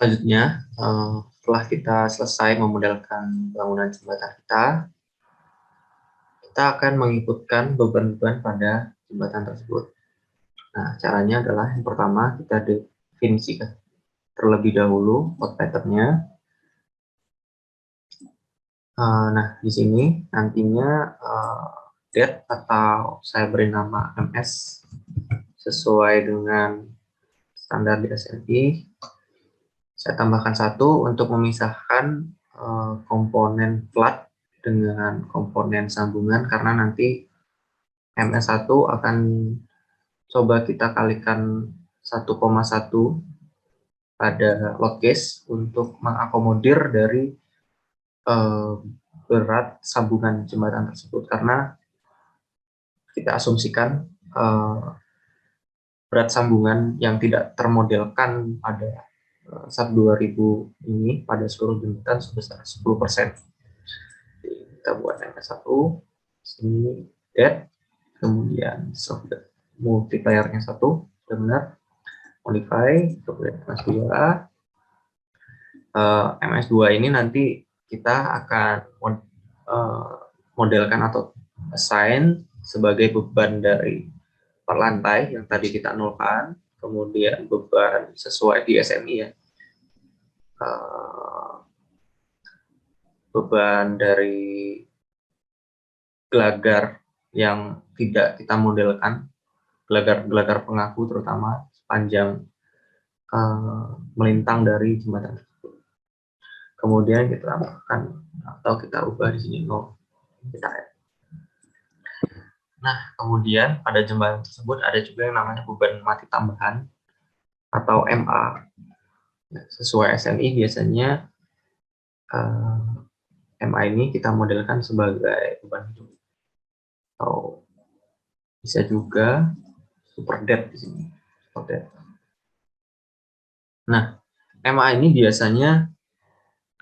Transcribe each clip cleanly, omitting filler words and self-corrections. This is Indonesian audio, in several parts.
Selanjutnya, setelah kita selesai memodelkan bangunan jembatan kita akan mengikutkan beban-beban pada jembatan tersebut. Nah, caranya adalah yang pertama kita definisikan terlebih dahulu load pattern-nya. Nah, di sini nantinya date atau saya beri nama MS sesuai dengan standar di SNI. Saya tambahkan 1 untuk memisahkan komponen flat dengan komponen sambungan, karena nanti MS1 akan coba kita kalikan 1,1 pada load case untuk mengakomodir dari berat sambungan jembatan tersebut, karena kita asumsikan berat sambungan yang tidak termodelkan pada SAT 2000 ini pada seluruh jembatan sebesar 10%. Kita buat MS1, sini dead, kemudian multiplier-nya 1, sudah benar, modify, kemudian MS2. MS2 ini nanti kita akan modelkan atau assign sebagai beban dari per lantai yang tadi kita nolkan, kemudian beban sesuai di SMI ya, beban dari gelagar yang tidak kita modelkan, gelagar pengaku terutama sepanjang melintang dari jembatan tersebut. Kemudian kita tambahkan atau kita ubah di sini 0, kita add. Nah, kemudian pada jembatan tersebut ada juga yang namanya beban mati tambahan atau MA. Nah, sesuai SNI biasanya MA ini kita modelkan sebagai beban hidup, atau bisa juga super dead di sini. Super dead. Nah, MA ini biasanya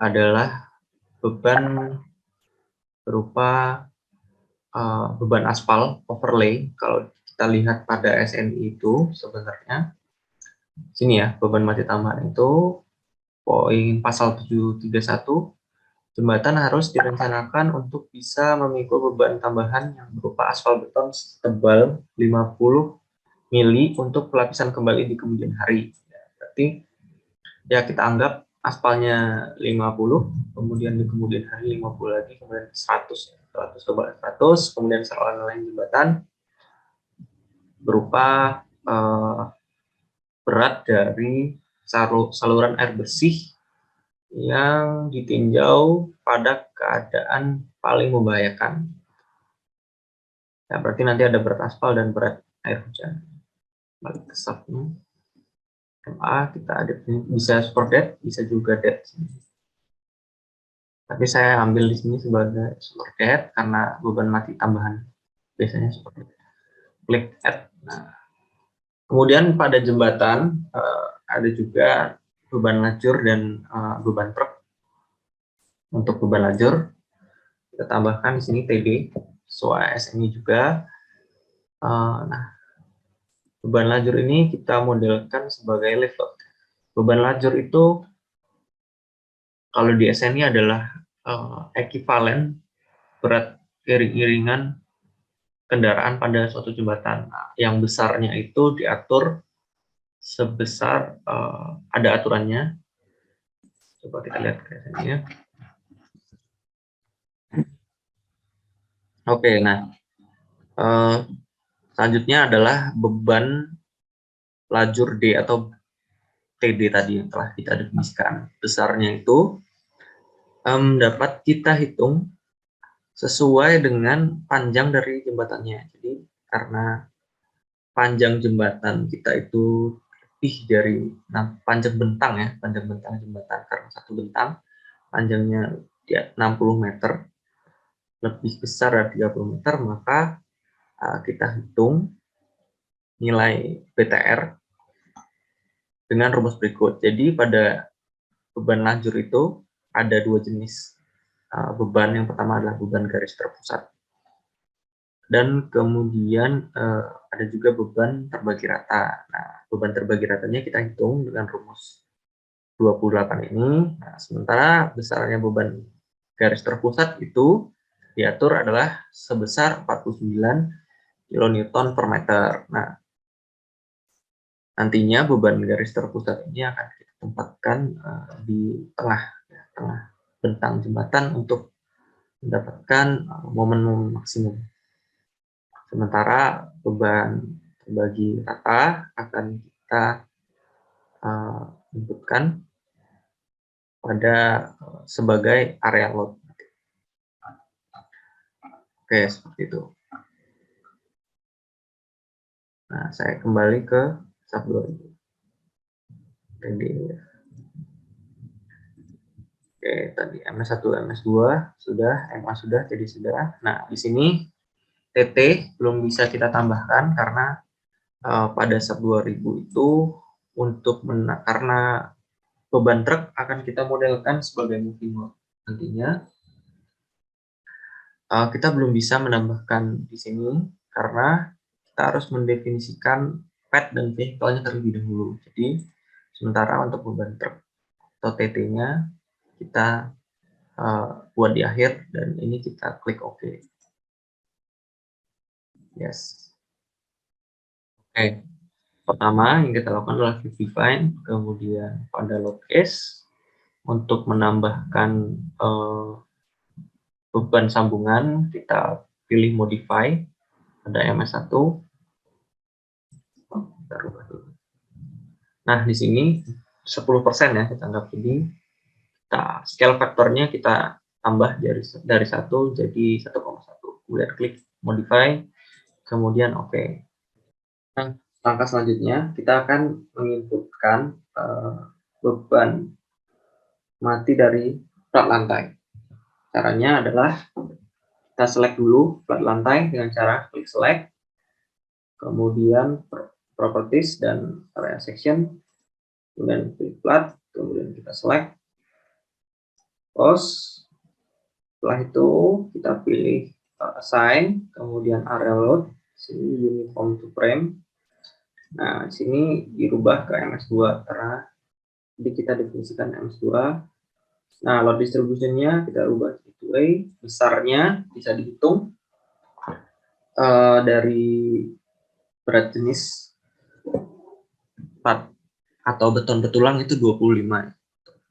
adalah beban berupa beban aspal overlay. Kalau kita lihat pada SNI itu sebenarnya sini ya, beban mati tambahan itu poin pasal 731, jembatan harus direncanakan untuk bisa memikul beban tambahan yang berupa aspal beton tebal 50 mili untuk pelapisan kembali di kemudian hari. Berarti ya kita anggap aspalnya 50, kemudian di kemudian hari 50 lagi, kemudian 100 tebal 100, kemudian saluran lain jembatan berupa berat dari saluran air bersih yang ditinjau pada keadaan paling membahayakan. Ya, berarti nanti ada berat aspal dan berat air hujan. Balik ke subnya. MA kita ada bisa super dead, bisa juga dead. Tapi saya ambil di sini sebagai super dead karena beban mati tambahan biasanya super dead. Klik add. Nah, kemudian pada jembatan ada juga beban lajur dan beban truk. Untuk beban lajur kita tambahkan di sini TD sesuai SNI juga. Nah, beban lajur ini kita modelkan sebagai lift load. Beban lajur itu kalau di SNI adalah ekivalen berat iring-iringan kendaraan pada suatu jembatan. Nah, yang besarnya itu diatur sebesar ada aturannya. Coba kita lihat ke sini ya. Oke, nah selanjutnya adalah beban lajur D atau TD tadi yang telah kita definisikan. Besarnya itu dapat kita hitung sesuai dengan panjang dari jembatannya. Jadi karena panjang jembatan kita itu lebih dari panjang bentang ya, panjang bentang jembatan, karena satu bentang panjangnya 60 meter, lebih besar dari 30 meter, maka kita hitung nilai BTR dengan rumus berikut. Jadi pada beban lajur itu ada dua jenis beban. Yang pertama adalah beban garis terpusat, dan kemudian ada juga beban terbagi rata. Nah, beban terbagi ratanya kita hitung dengan rumus 28 ini. Nah, sementara besarnya beban garis terpusat itu diatur adalah sebesar 49 kN per meter. Nah, nantinya beban garis terpusat ini akan kita tempatkan di tengah bentang jembatan untuk mendapatkan momen maksimum. Sementara beban terbagi rata akan kita inputkan pada sebagai area load. Oke, seperti itu. Nah, saya kembali ke SAP 2000. Oke, tadi MS1, MS2 sudah, MA sudah, jadi sudah. Nah, di sini TT belum bisa kita tambahkan karena pada SAP 2000 itu karena beban truk akan kita modelkan sebagai moving load. Nantinya kita belum bisa menambahkan di sini karena kita harus mendefinisikan pad dan vehicle-nya terlebih dahulu. Jadi sementara untuk beban truk atau TT-nya kita buat di akhir dan ini kita klik OK. Yes. Oke. Pertama yang kita lakukan adalah view define, kemudian pada load case untuk menambahkan beban sambungan kita pilih modify pada MS1. Nah, di sini 10% ya kita anggap ini. Kita scale faktornya kita tambah dari 1 jadi 1,1. Kemudian klik modify, kemudian OK. Nah, langkah selanjutnya kita akan menginputkan beban mati dari plat lantai. Caranya adalah kita select dulu plat lantai dengan cara klik select, kemudian properties dan area section, kemudian klik plat, kemudian kita select, close. Setelah itu kita pilih assign, kemudian area load, sini uniform to frame. Nah, sini dirubah ke MS2 karena jadi kita definisikan MS2. Nah, load distribution-nya kita ubah way, besarnya bisa dihitung dari berat jenis plat atau beton betulang itu 24.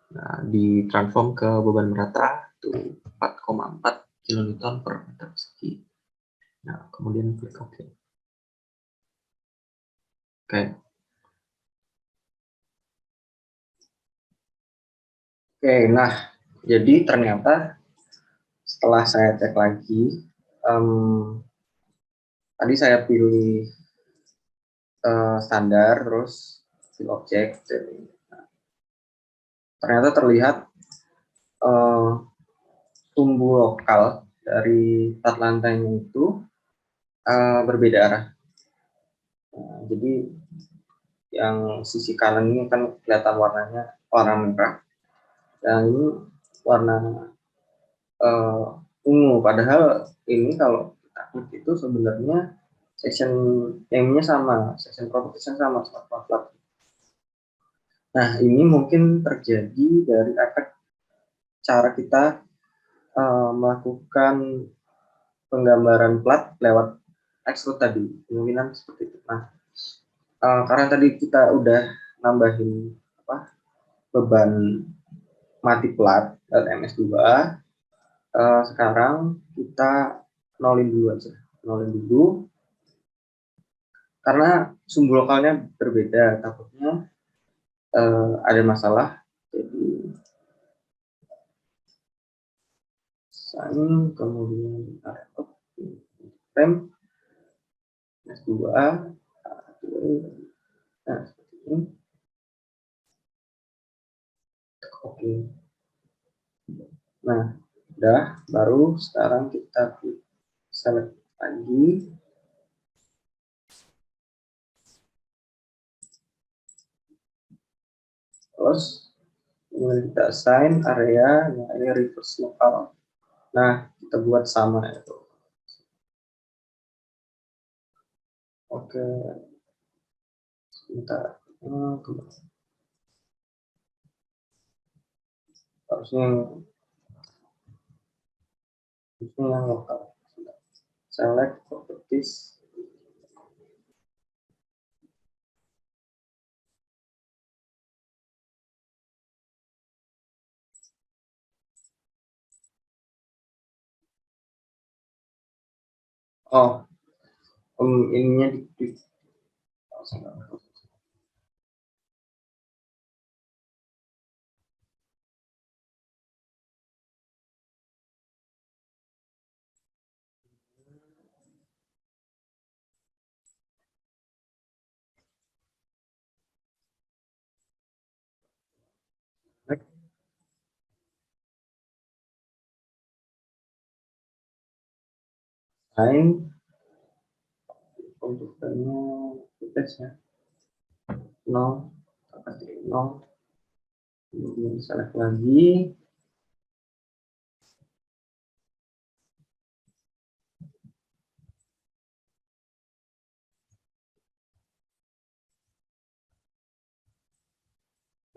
Nah, ditransform ke beban merata itu 4,4 kN per meter persegi. Nah, kemudian klik OK. Oke, nah jadi ternyata setelah saya cek lagi, tadi saya pilih standar, terus pilih objek, ternyata terlihat tumbuh lokal dari plat lantainya itu berbeda arah. Nah, jadi yang sisi kanan ini kan kelihatan warnanya warna merah, dan ini warna ungu. Padahal ini kalau kita klik itu sebenarnya section yang-nya sama, section properties-nya sama plat. Nah, ini mungkin terjadi dari efek cara kita melakukan penggambaran plat lewat extrude tadi, kemungkinan seperti itu. Nah, karena tadi kita udah nambahin beban mati plat dan MS2, sekarang kita nolin dulu aja, karena sumbu lokalnya berbeda, takutnya ada masalah. Jadi sign, kemudian frame S2, nah seperti ini. Oke. Nah, udah, baru sekarang kita select lagi. Terus kemudian kita assign area, nah ini reverse lokal. Nah, kita buat sama itu. Oke. Sebentar. harusnya yang lokal. Select properties. Oh, ininya di time komputernya tes ya 0 kasih 0, kemudian select lagi.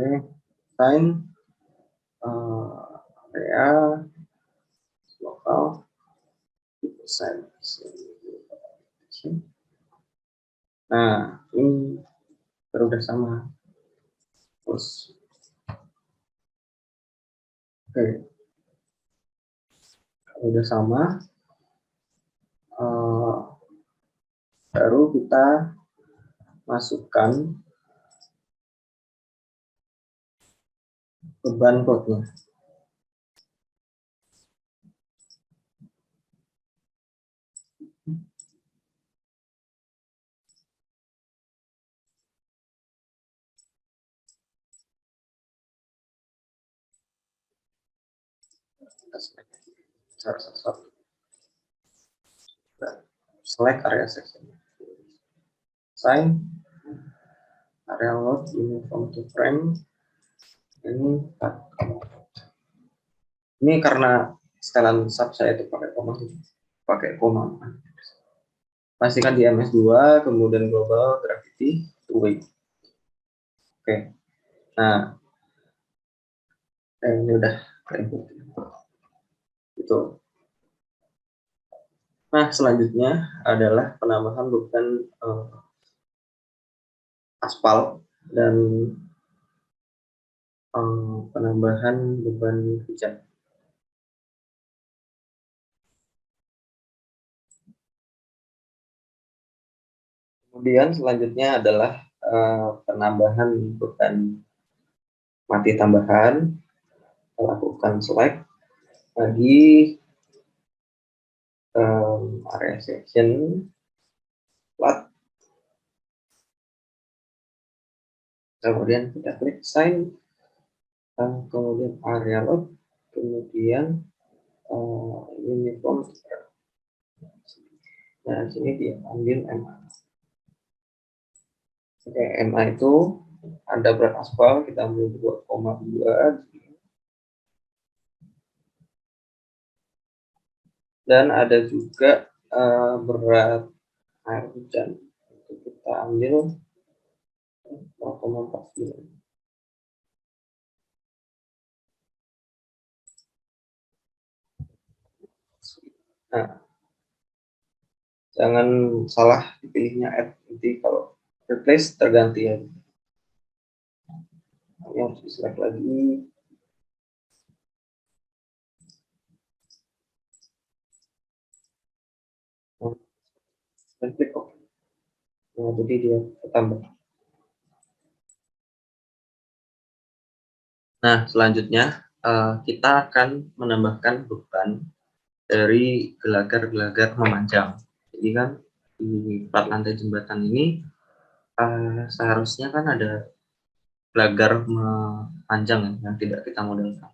Oke, time area lokal persen. Nah, ini udah sama. Terus, oke, kalau udah sama, baru kita masukkan beban code-nya. Select area section. Sign area load uniform to frame. Ini karena setelan sub saya itu pakai koma. Pastikan di MS2, kemudian global gravity to weight. Oke. Nah, ini udah input. Itu. Nah, selanjutnya adalah penambahan beban aspal dan penambahan beban hujan. Kemudian selanjutnya adalah penambahan beban mati tambahan. Lakukan select lagi area section plat, kemudian kita klik sign, kemudian area load, kemudian uniform. Nah, sini dia ambil MA. Oke, MA itu ada berat aspal, kita ambil 2,2. Dan ada juga berat air hujan. Itu kita ambil 0,49. Nah, jangan salah dipilihnya add, nanti kalau replace terganti ya. Ini harus di select lagi. Dan klik OK. Nah, jadi dia tambah. Nah, selanjutnya kita akan menambahkan beban dari gelagar-gelagar memanjang. Jadi kan di plat lantai jembatan ini seharusnya kan ada gelagar memanjang yang tidak kita modelkan.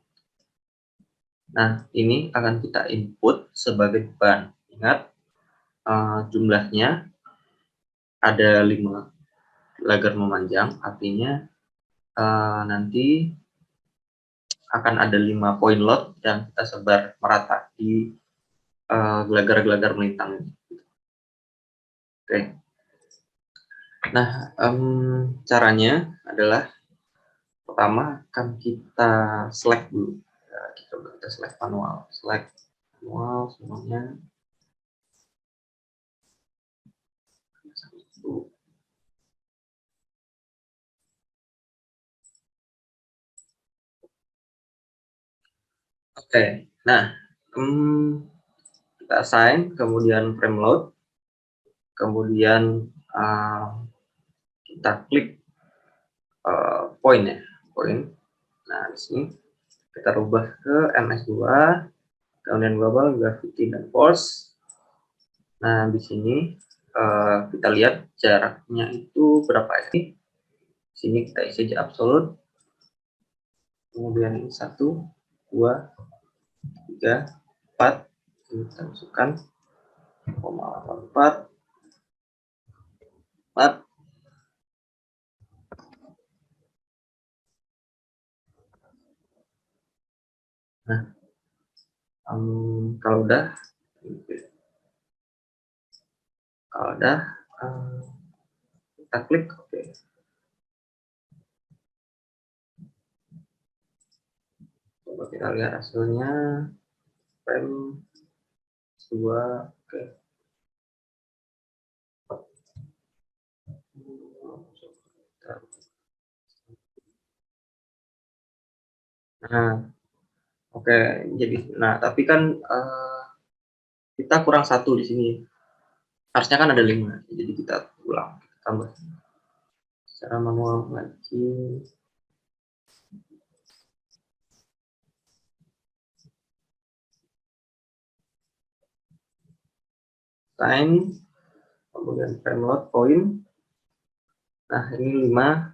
Nah, ini akan kita input sebagai beban. Ingat, jumlahnya ada 5 gelagar memanjang, artinya nanti akan ada 5 poin load yang kita sebar merata di gelagar-gelagar melintang ini. Oke. Nah, caranya adalah pertama akan kita select dulu coba kita select manual semuanya. Oke, nah kita assign, kemudian frame load, kemudian kita klik point ya, point. Nah di sini kita rubah ke MS2, kemudian global, gravity dan force. Nah di sini kita lihat jaraknya itu berapa ya? Di sini kita isi aja absolute, kemudian ini 1, 2, 3, 4, kita masukkan 0,84, 4. Nah, kalau udah kita klik oke. Coba kita lihat hasilnya, frame 2, oke. Nah, oke, jadi tapi kan kita kurang 1 di sini. Harusnya kan ada 5, jadi kita ulang, kita tambah secara manual lagi. Time, kemudian frame load point. Nah, ini 5,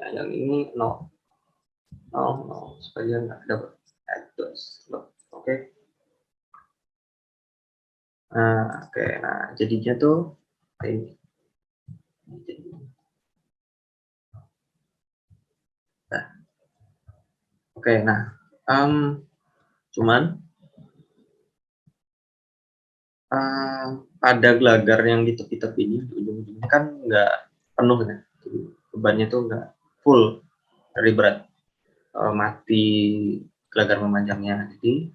nah, yang ini 0, supaya nggak dapat address. Oke. Nah, oke, nah jadinya tuh ini. Nah, oke, nah cuman ada gelagar yang di tepi-tepi ini, di ujung-ujungnya kan nggak penuh ya, jadi bebannya tuh nggak full dari berat mati gelagar memanjangnya, jadi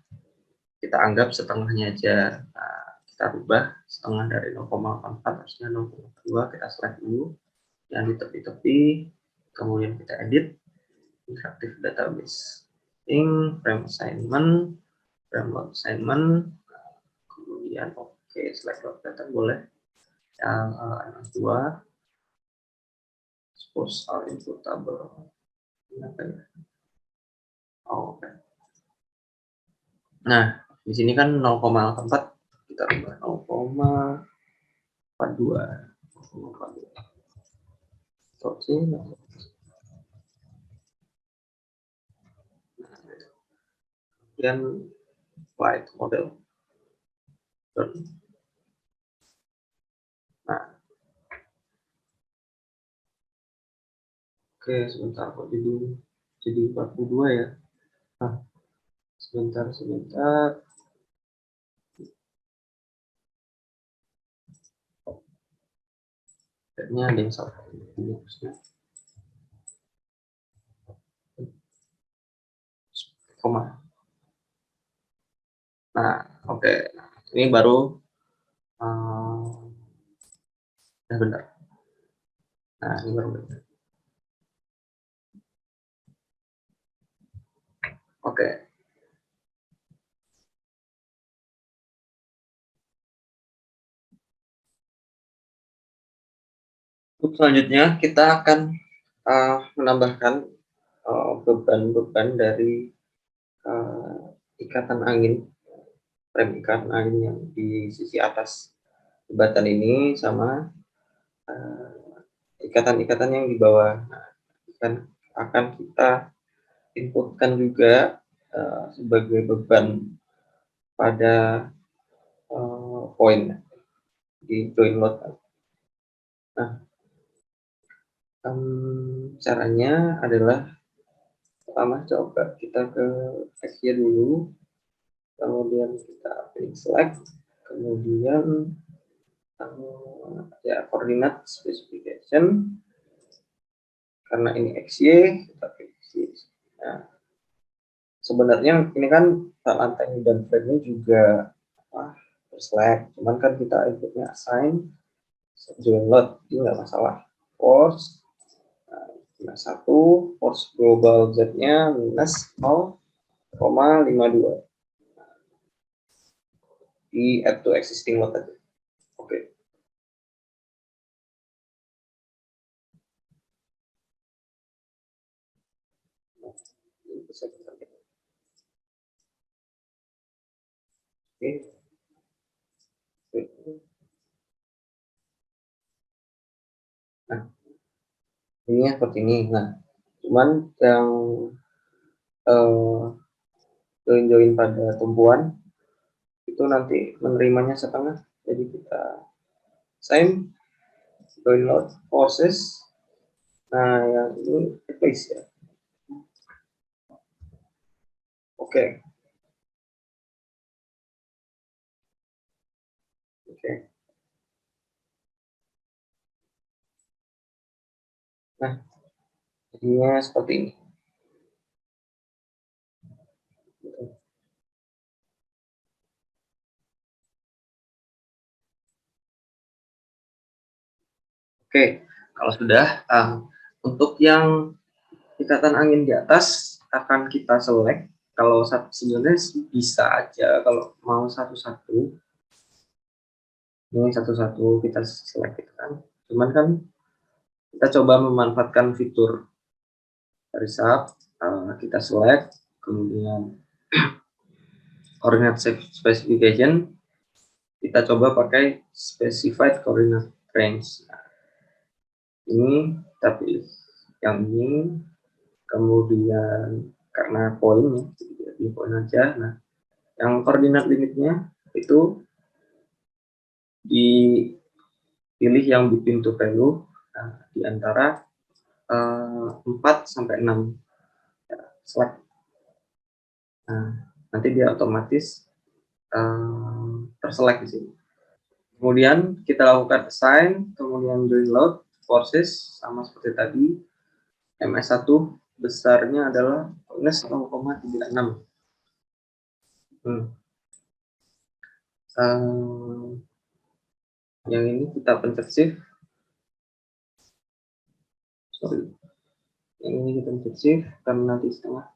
kita anggap setengahnya aja. Nah, kita rubah setengah dari 0,84 harusnya 0,2, kita select dulu yang di tepi-tepi, kemudian kita edit interactive database, frame assignment, frame load assignment, kemudian oke, select load data boleh yang MS2, suppose our input table. Oke. Nah, di sini kan 0,84, kita rubah 0,42. Kemudian flight model. Nah, oke, sebentar kok jadi 42 ya. Nah, sebentar. Kayaknya ada yang salah. Koma. Nah, oke. Ini baru ya benar. Nah, ini baru benar. Oke. Untuk selanjutnya kita akan menambahkan beban-beban dari ikatan angin, rem ikatan angin yang di sisi atas jembatan ini sama ikatan-ikatan yang di bawah. Nah, akan kita inputkan juga sebagai beban pada poin di join load. Nah, caranya adalah pertama coba kita ke XY dulu, kemudian kita pilih select, kemudian ya coordinate specification, karena ini XY kita pilih XY. Nah, sebenarnya ini kan lantai dan frame-nya juga select, cuman kan kita inputnya assign join load, ini nggak masalah. Force minus 1, force global z-nya minus 0,52 di add to existing load tadi. Oke. Nah, ini seperti ini. Nah, cuman yang join pada tumpuan itu nanti menerimanya setengah, jadi kita same join load forces. Nah, yang ini replace ya. Oke. Nah, jadinya seperti ini. Oke, kalau sudah, untuk yang ikatan angin di atas akan kita select. Kalau sebenarnya bisa aja kalau mau satu-satu, ini satu-satu kita select gitu kan. Cuman kan kita coba memanfaatkan fitur dari SAP, kita select, kemudian coordinate specification, kita coba pakai specified coordinate range. Nah, ini kita pilih yang ini, kemudian karena poin, di poin aja. Nah, yang koordinat limitnya itu dipilih yang between to value, di antara 4 sampai 6 ya, select. Nah, nanti dia otomatis terselect di sini. Kemudian kita lakukan assign, kemudian join load forces sama seperti tadi. MS1 besarnya adalah minus 0,36. Yang ini kita pencet shift. Sorry. Yang ini kita pencet shift karena nanti setengah.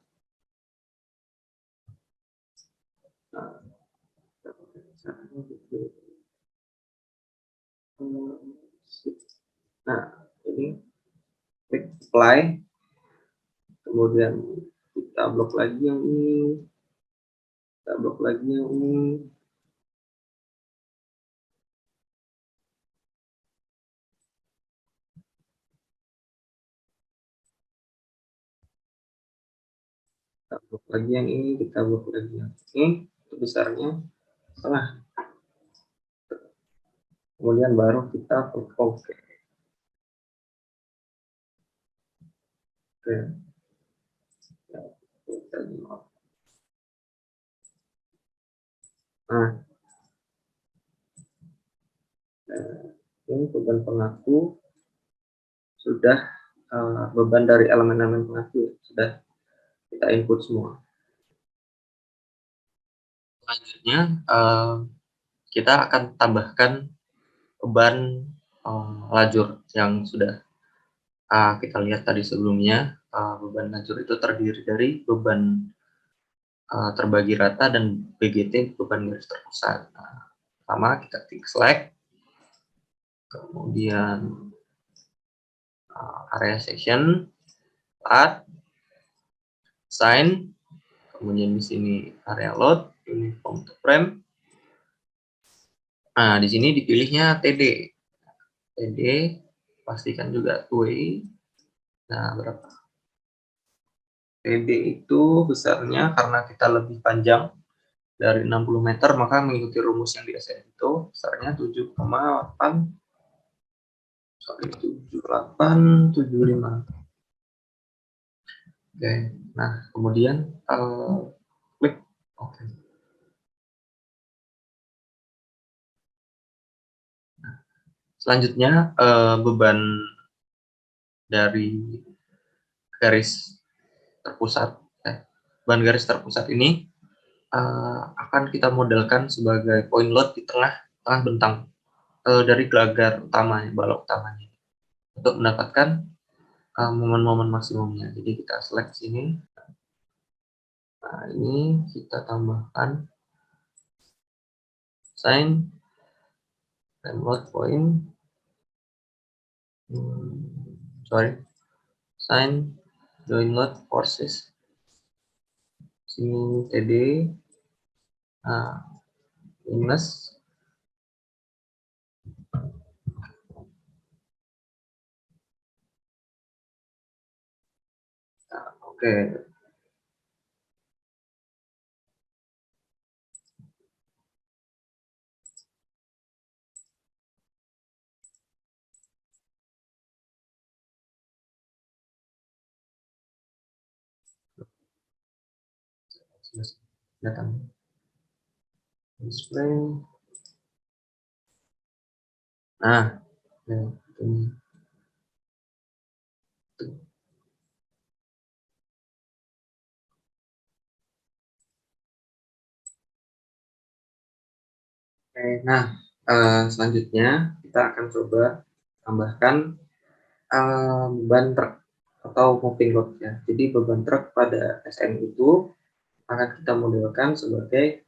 Nah, ini klik apply, kemudian kita blok lagi yang ini, kita blok lagi yang ini. Kita blok lagi yang ini, kita blok lagi yang ini, itu besarnya setengah. Kemudian baru kita klik OK. Oke. Nah, ini beban pengaku sudah, beban dari elemen-elemen pengaku sudah kita input semua. Selanjutnya kita akan tambahkan beban lajur yang sudah kita lihat tadi sebelumnya. Beban lajur itu terdiri dari beban terbagi rata dan BGT, beban garis terpusat. Pertama kita klik select, kemudian area section, add, assign, kemudian di sini area load, uniform to frame. Nah, di sini dipilihnya TD. TD, pastikan juga 2way. Nah, berapa? TD itu besarnya karena kita lebih panjang dari 60 meter, maka mengikuti rumus yang biasa itu besarnya 7,7875. Oke, nah kemudian klik OK. Selanjutnya beban dari garis terpusat, beban garis terpusat ini akan kita modelkan sebagai point load di tengah bentang dari gelagar utamanya, balok utamanya, untuk mendapatkan momen-momen maksimumnya. Jadi kita select sini. Nah, ini kita tambahkan sign time load point, sign join load forces, sini TD minus oke. Datang display. Nah, ini. Oke, nah selanjutnya kita akan coba tambahkan beban truk atau moving load ya. Jadi beban truk pada SN itu akan kita modelkan sebagai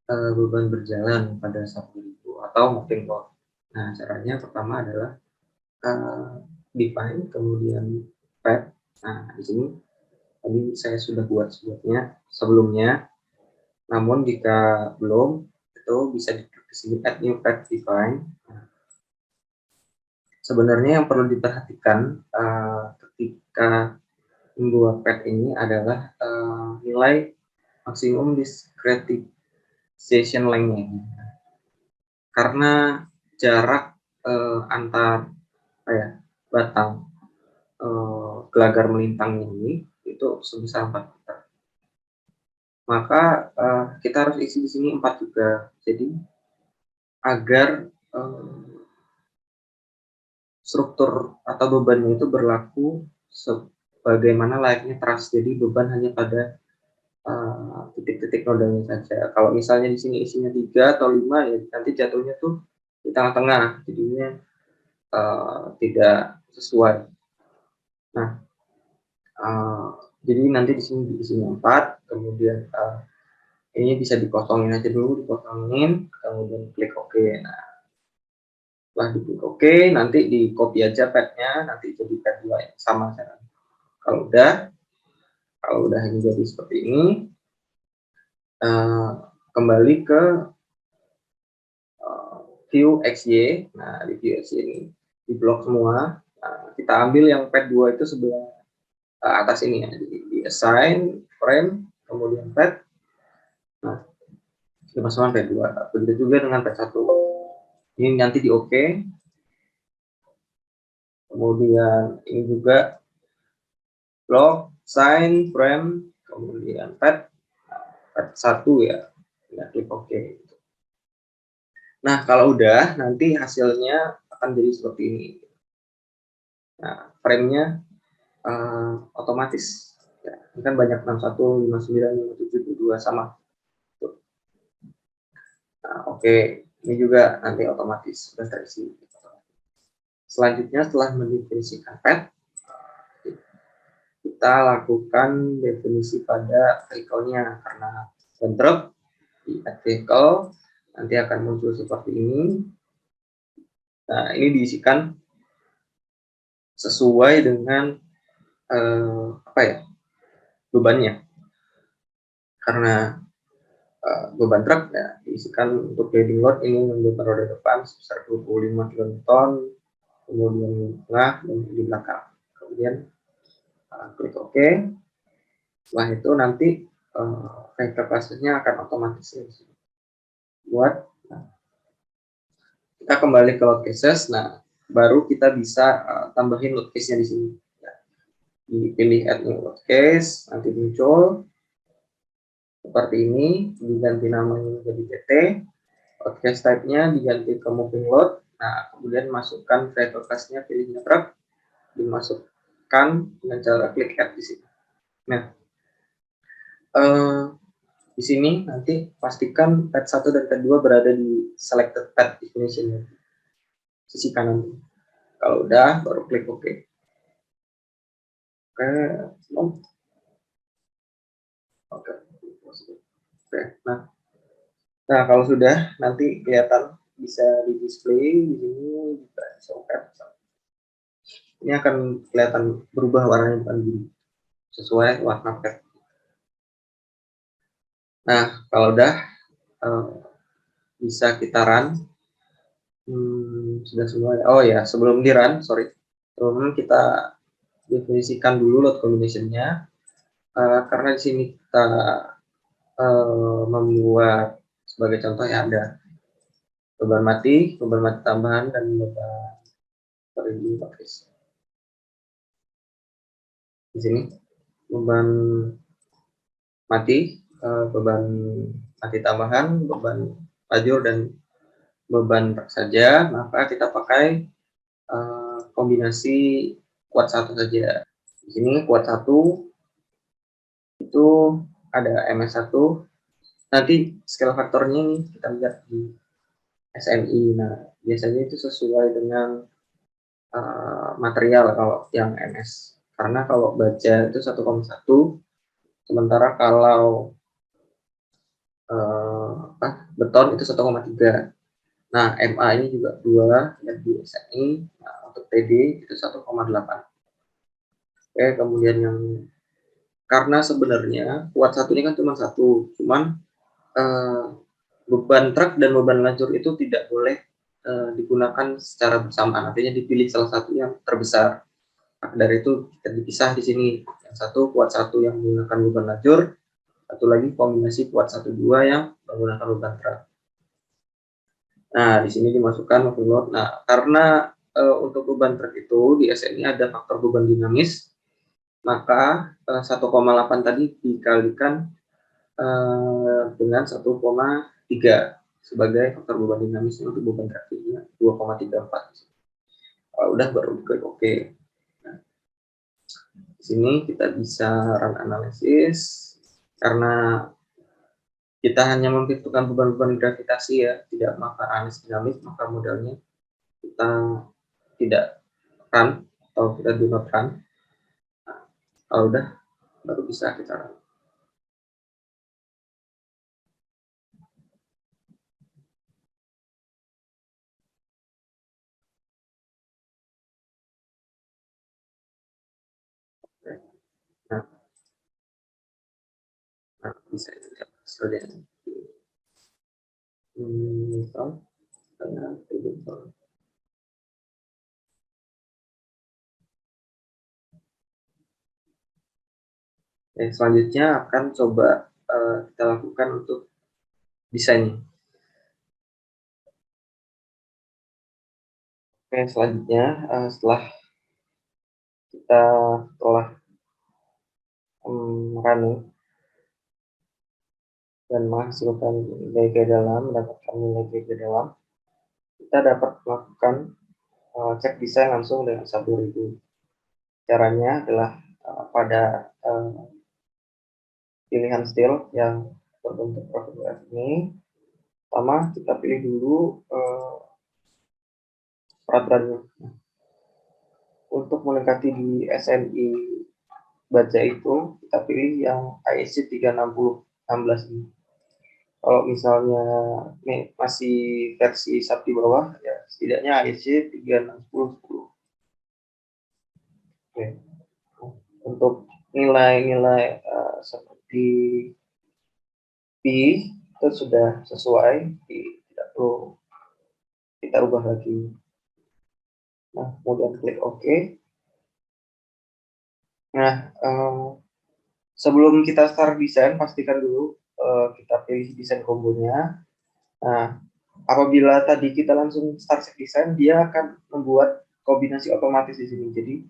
beban berjalan pada 1.000 atau moving load. Nah, caranya pertama adalah define, kemudian pad. Nah, di sini tadi saya sudah buat sebelumnya. Namun jika belum, itu bisa diklik di sini add new pad define. Nah, sebenarnya yang perlu diperhatikan ketika membuat pad ini adalah nilai maksimum discretization length-nya. Karena jarak antar batang gelagar melintangnya ini itu sebesar 4 meter. Maka kita harus isi di sini 4 juga. Jadi agar struktur atau bebannya itu berlaku sebagaimana layaknya trust. Jadi beban hanya pada titik-titik nodanya saja. Kalau misalnya di sini isinya 3 atau 5, ya nanti jatuhnya tuh di tengah-tengah, jadinya tidak sesuai. Nah, jadi nanti di sini isinya 4, kemudian ini bisa dikosongin aja dulu, kemudian klik OK. Nah, setelah diklik OK, nanti di copy aja padnya, nanti jadi pad 2 yang sama caranya. Kalau udah ini jadi seperti ini, kembali ke view XY. Nah, di view XY ini di blok semua. Nah, kita ambil yang pad 2 itu sebelah atas ini ya. Jadi di assign frame, kemudian pad. Nah, dimasukkan pad 2. Begitu juga dengan pad 1. Ini nanti di OK. Kemudian ini juga blok, sign, frame, kemudian pad 1 ya. Nah, klik OK. Nah, kalau udah, nanti hasilnya akan jadi seperti ini. Nah, frame-nya otomatis. Ya, ini kan banyak 61, 59, 57, 22 sama. Nah, oke. Ini juga nanti otomatis sudah terisi. Selanjutnya, setelah mendefinisikan pad, kita lakukan definisi pada vehicle-nya, karena bentrok di add vehicle nanti akan muncul seperti ini. Nah, ini diisikan sesuai dengan bebannya. Karena beban truk ya, diisikan untuk leading load ini beban roda depan sebesar 25 kN, kemudian di tengah dan di belakang. Kemudian klik OK. Setelah itu nanti vector classes-nya akan otomatis buat. Nah, kita kembali ke load cases. Nah, baru kita bisa tambahin load case-nya di sini. Ya. Dipilih add new load case, nanti muncul seperti ini, diganti namanya menjadi TT. Load case type-nya diganti ke moving load. Nah, kemudian masukkan vector class-nya, pilihnya truk, dimasukkan dengan cara klik add di sini. Nah, Eh, di sini nanti pastikan pad 1 dan pad 2 berada di selected pad definition, sisi kanan. Kalau udah, baru klik OK. Oke, oke. Oke. Nah, kalau sudah nanti kelihatan bisa di display di sini juga show pad. Ini akan kelihatan berubah warnanya bukan biru, sesuai warna pad. Nah, kalau udah bisa kita run. Sudah semua. Oh ya, sebelum di run, sorry. Sebelum kita definisikan dulu load combination-nya. Karena di sini kita membuat sebagai contoh ya ada beban mati tambahan, dan beban di sini beban mati, beban mati tambahan, beban lajur, dan beban truk saja, maka kita pakai kombinasi kuat satu saja. Di sini kuat satu itu ada MS1. Nanti scale faktornya ini kita lihat di SNI. Nah, biasanya itu sesuai dengan material kalau yang MS. Karena kalau baja itu 1,1, sementara kalau beton itu 1,3. Nah, MA ini juga 2 dan di SNI. Nah, untuk TD itu 1,8. Oke, kemudian yang karena sebenarnya kuat satu ini kan cuma satu, cuman beban truk dan beban lajur itu tidak boleh digunakan secara bersamaan, artinya dipilih salah satu yang terbesar. Nah, dari itu kita dipisah di sini, yang satu kuat satu yang menggunakan beban lajur, satu lagi kombinasi kuat 1-2 yang menggunakan beban truk. Nah, di sini dimasukkan overload. Nah, karena untuk beban truk itu di SNI ada faktor beban dinamis, maka 1,8 tadi dikalikan dengan 1,3 sebagai faktor beban dinamisnya untuk beban reaktifnya 2,34. Kalau udah baru klik OK. Nah, di sini kita bisa run analisis karena kita hanya membutuhkan beban-beban gravitasi ya, tidak maka analis dinamis, maka modelnya kita tidak run atau kita do not run. Nah, kalau udah baru bisa kita run. Nah, bisa dilihat hasilnya. Misal dengan editor. Selanjutnya akan coba kita lakukan untuk desain. Oke, selanjutnya setelah kita running dan menghasilkan nilai ke dalam, mendapatkan nilai ke dalam, kita dapat melakukan cek desain langsung dengan 1000. Caranya adalah pada pilihan steel yang berbentuk profil ini, pertama kita pilih dulu peraturannya. Untuk melengkapi di SNI baja itu, kita pilih yang IEC 36016 ini. Kalau misalnya ini masih versi sub di bawah, ya setidaknya IEC 36010. Oke. Untuk nilai-nilai seperti P itu sudah sesuai, tidak perlu kita ubah lagi. Nah, kemudian klik OK. Nah, sebelum kita start desain, pastikan dulu kita pilih desain kombonya. Nah, apabila tadi kita langsung start desain, dia akan membuat kombinasi otomatis di sini. Jadi,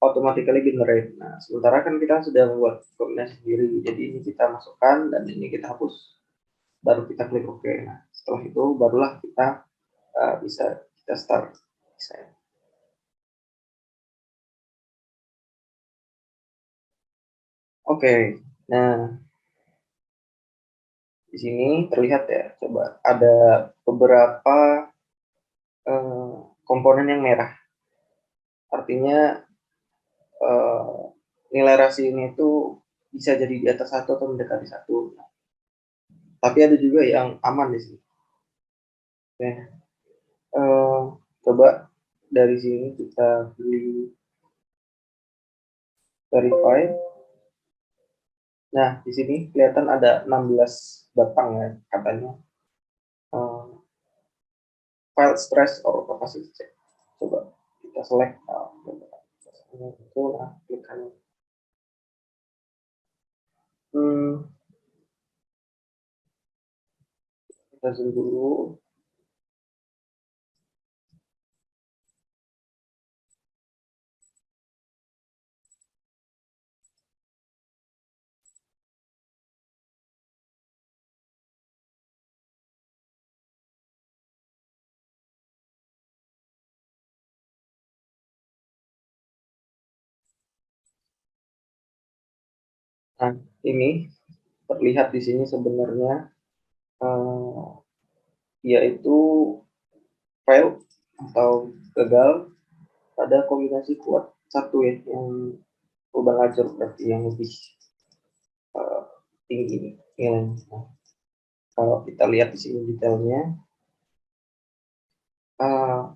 automatically generate. Nah, sementara kan kita sudah membuat kombinasi sendiri. Jadi, ini kita masukkan dan ini kita hapus. Baru kita klik OK. Nah, setelah itu barulah kita bisa kita start desain. Oke. Nah, Di sini terlihat ya, coba ada beberapa komponen yang merah. Artinya nilai rasio ini itu bisa jadi di atas 1 atau mendekati 1. Tapi ada juga yang aman di sini. Oke. Coba dari sini kita pilih verify. Nah, di sini kelihatan ada 16 batang ya katanya. File stress or capacity check. Coba kita select. Itu lah, klik kanan. Kita zoom dulu. Nah, ini terlihat di sini sebenarnya yaitu fail atau gagal pada kombinasi kuat satu ya, yang lubang lajur berarti yang lebih tinggi nilainya. Nah, kalau kita lihat di sini detailnya,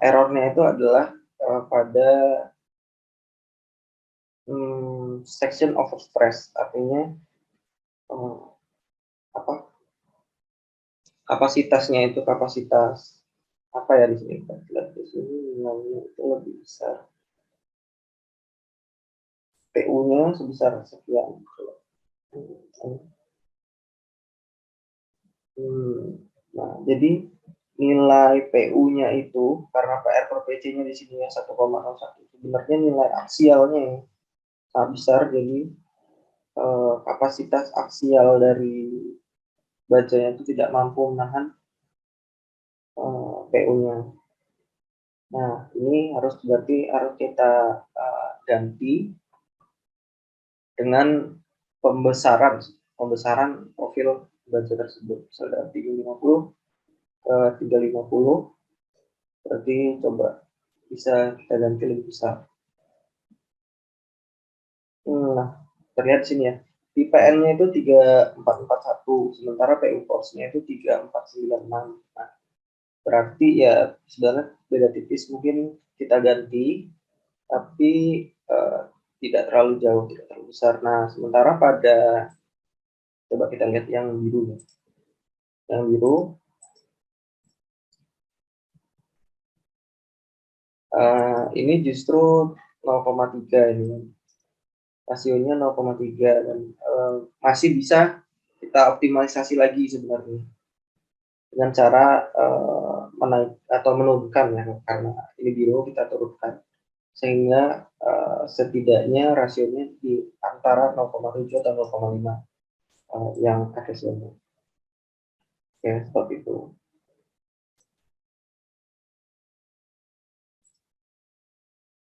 errornya itu adalah pada section of stress, artinya apa, kapasitasnya itu kapasitas apa ya, di sini kita lihat di sini nilainya itu lebih besar, PU-nya sebesar sekian. Nah, jadi nilai PU-nya itu karena PR per PC-nya di sini ya 1,01, sebenarnya nilai aksialnya yang sangat besar, jadi kapasitas aksial dari bajanya itu tidak mampu menahan PU-nya. Nah, ini berarti harus kita ganti dengan pembesaran profil baja tersebut. Misalnya 350 ke 350, berarti coba bisa kita ganti lebih besar. Nah, terlihat di sini ya, PN-nya itu 3441, sementara PU force-nya itu 3496. Nah, berarti ya sebenarnya beda tipis, mungkin kita ganti, tapi tidak terlalu jauh, tidak terlalu besar. Nah, sementara pada, coba kita lihat yang biru ya. Yang biru, ini justru 0,3 ini. Rasionya 0,3 dan masih bisa kita optimalisasi lagi sebenarnya dengan cara menaik atau menurunkan ya, karena ini biru kita turunkan sehingga setidaknya rasionya di antara 0,7 atau 0,5 yang efisiennya. Oke, seperti itu.